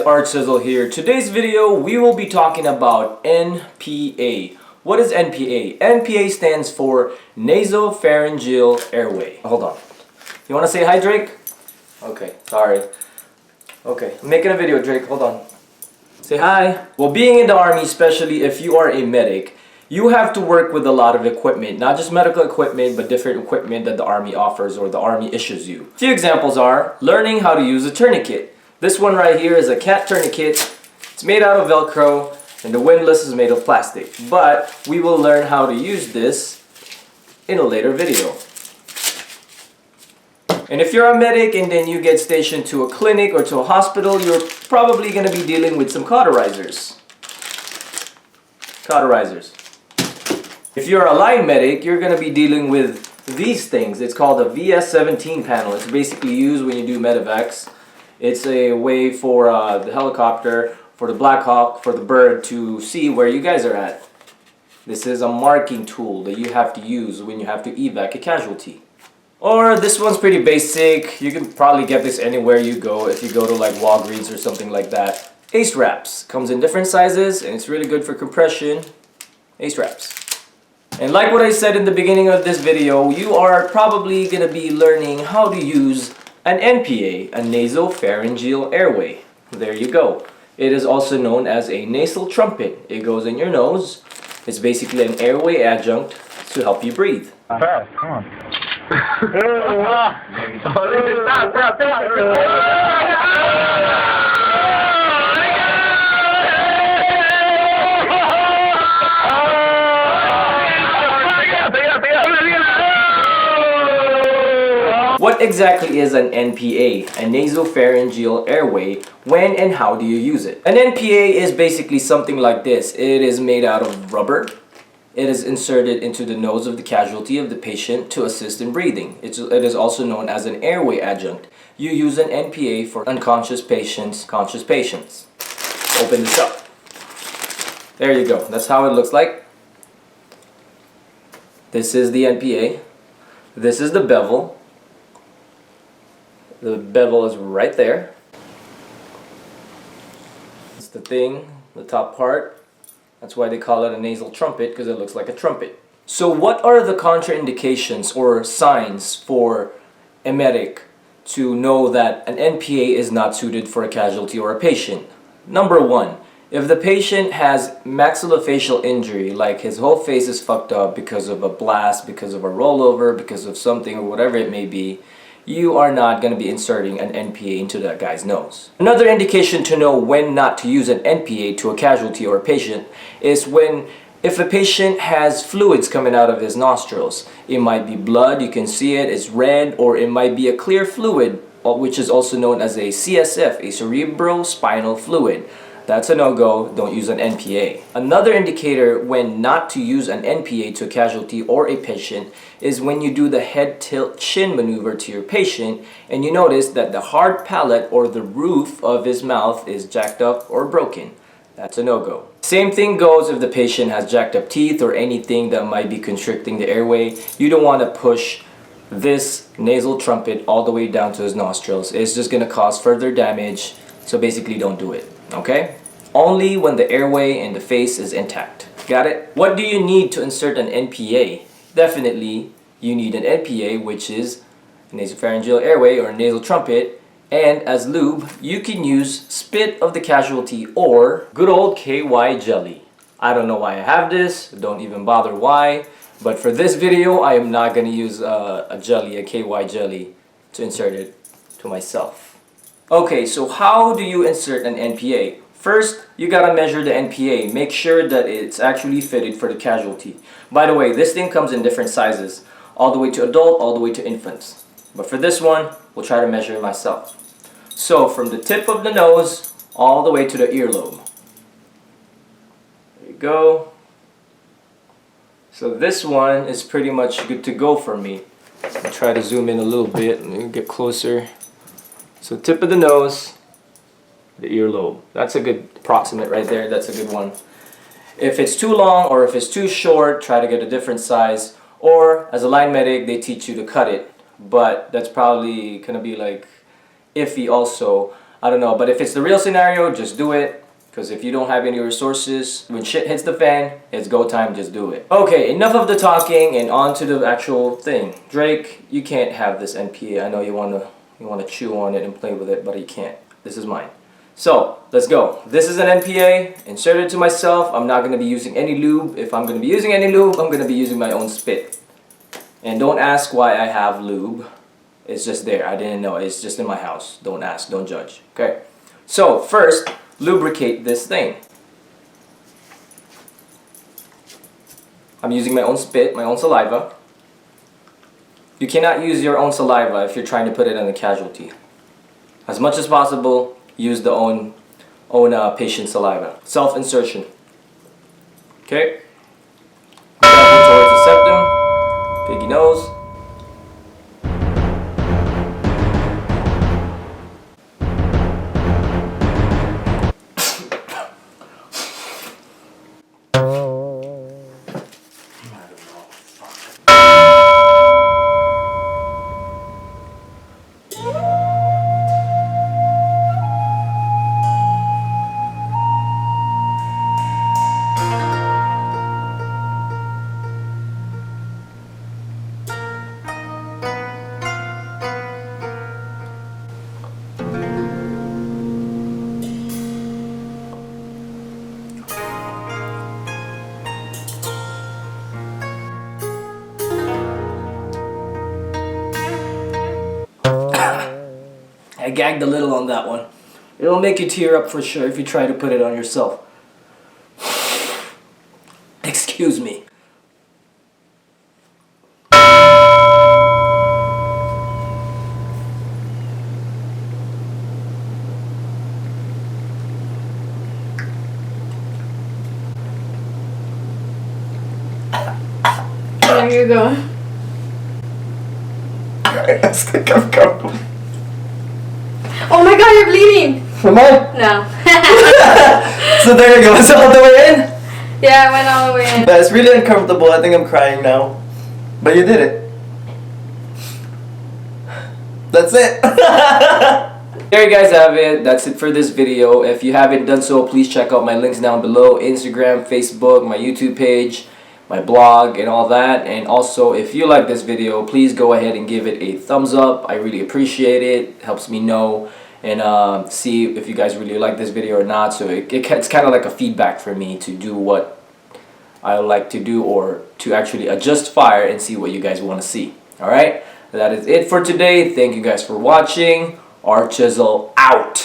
Archiezzle here. Today's video we will be talking about NPA. What is NPA? NPA stands for Nasopharyngeal Airway. Hold on. You want to say hi, Drake? Okay, sorry. Okay, I'm making a video, Drake. Hold on. Say hi. Well, being in the Army, especially if you are a medic, you have to work with a lot of equipment. Not just medical equipment, but different equipment that the Army offers or the Army issues you. A few examples are learning how to use a tourniquet. This one right here is a cat tourniquet. It's made out of Velcro and the windlass is made of plastic. But we will learn how to use this in a later video. And if you're a medic and then you get stationed to a clinic or to a hospital, you're probably going to be dealing with some cauterizers. If you're a line medic, you're going to be dealing with these things. It's called a VS-17 panel. It's basically used when you do medevacs. It's a way for the helicopter, for the Black Hawk, for the bird to see where you guys are at. This is a marking tool that you have to use when you have to evac a casualty. Or this one's pretty basic. You can probably get this anywhere you go if you go to like Walgreens or something like that. Ace wraps. Comes in different sizes and it's really good for compression. Ace wraps. And like what I said in the beginning of this video, you are probably going to be learning how to use an NPA, a nasopharyngeal airway. There you go. It is also known as a nasal trumpet. It goes in your nose. It's basically an airway adjunct to help you breathe. Fast, come on. What exactly is an NPA, a nasopharyngeal airway? When and how do you use it? An NPA is basically something like this. It is made out of rubber. It is inserted into the nose of the casualty of the patient to assist in breathing. It is also known as an airway adjunct. You use an NPA for unconscious patients, conscious patients. Open this up. There you go. That's how it looks like. This is the NPA. This is the bevel. The bevel is right there. It's the thing, the top part. That's why they call it a nasal trumpet, because it looks like a trumpet. So what are the contraindications or signs for a medic to know that an NPA is not suited for a casualty or a patient? Number one, if the patient has maxillofacial injury, like his whole face is fucked up because of a blast, because of a rollover, because of something or whatever it may be, you are not going to be inserting an NPA into that guy's nose. Another indication to know when not to use an NPA to a casualty or a patient is if a patient has fluids coming out of his nostrils. It might be blood, you can see it, it's red, or it might be a clear fluid, which is also known as a CSF, a cerebrospinal fluid. That's a no-go, don't use an NPA. Another indicator when not to use an NPA to a casualty or a patient is when you do the head tilt chin maneuver to your patient and you notice that the hard palate or the roof of his mouth is jacked up or broken. That's a no-go. Same thing goes if the patient has jacked up teeth or anything that might be constricting the airway. You don't want to push this nasal trumpet all the way down to his nostrils. It's just going to cause further damage, so basically don't do it. Okay? Only when the airway and the face is intact. Got it? What do you need to insert an NPA? Definitely, you need an NPA, which is a nasopharyngeal airway or a nasal trumpet. And as lube, you can use spit of the casualty or good old KY jelly. I don't know why I have this. Don't even bother why. But for this video, I am not going to use a jelly, a KY jelly, to insert it to myself. Okay, so how do you insert an NPA? First, you gotta measure the NPA. Make sure that it's actually fitted for the casualty. By the way, this thing comes in different sizes, all the way to adult, all the way to infants. But for this one, we'll try to measure it myself. So from the tip of the nose, all the way to the earlobe. There you go. So this one is pretty much good to go for me. I'll try to zoom in a little bit and get closer. So tip of the nose, the earlobe. That's a good approximate right there. That's a good one. If it's too long or if it's too short, try to get a different size. Or as a line medic, they teach you to cut it. But that's probably going to be like iffy also. I don't know, but if it's the real scenario, just do it. Because if you don't have any resources, when shit hits the fan, it's go time, just do it. Okay, enough of the talking and on to the actual thing. Drake, you can't have this NPA. I know you wanna chew on it and play with it, but you can't. This is mine. So, let's go. This is an NPA, inserted to myself. I'm not gonna be using any lube. If I'm gonna be using any lube, I'm gonna be using my own spit. And don't ask why I have lube. It's just there. I didn't know. It's just in my house. Don't ask, don't judge. Okay? So, first, lubricate this thing. I'm using my own spit, my own saliva. You cannot use your own saliva if you're trying to put it on a casualty. As much as possible, use the own patient saliva. Self-insertion. Okay? Down towards the septum, piggy nose. I gagged a little on that one. It'll make you tear up for sure if you try to put it on yourself. Excuse me. There you go. I think I'm comfortable. Oh my god, you're bleeding! Am I? No. So there you go. It's all the way in? Yeah, I went all the way in. But it's really uncomfortable. I think I'm crying now. But you did it. That's it. There you guys have it. That's it for this video. If you haven't done so, please check out my links down below. Instagram, Facebook, my YouTube page, my blog, and all that. And also, if you like this video, please go ahead and give it a thumbs up. I really appreciate it. It helps me know and see if you guys really like this video or not. So it's kind of like a feedback for me to do what I like to do, or to actually adjust fire and see what you guys want to see. Alright? That is it for today. Thank you guys for watching. Archiezzle out.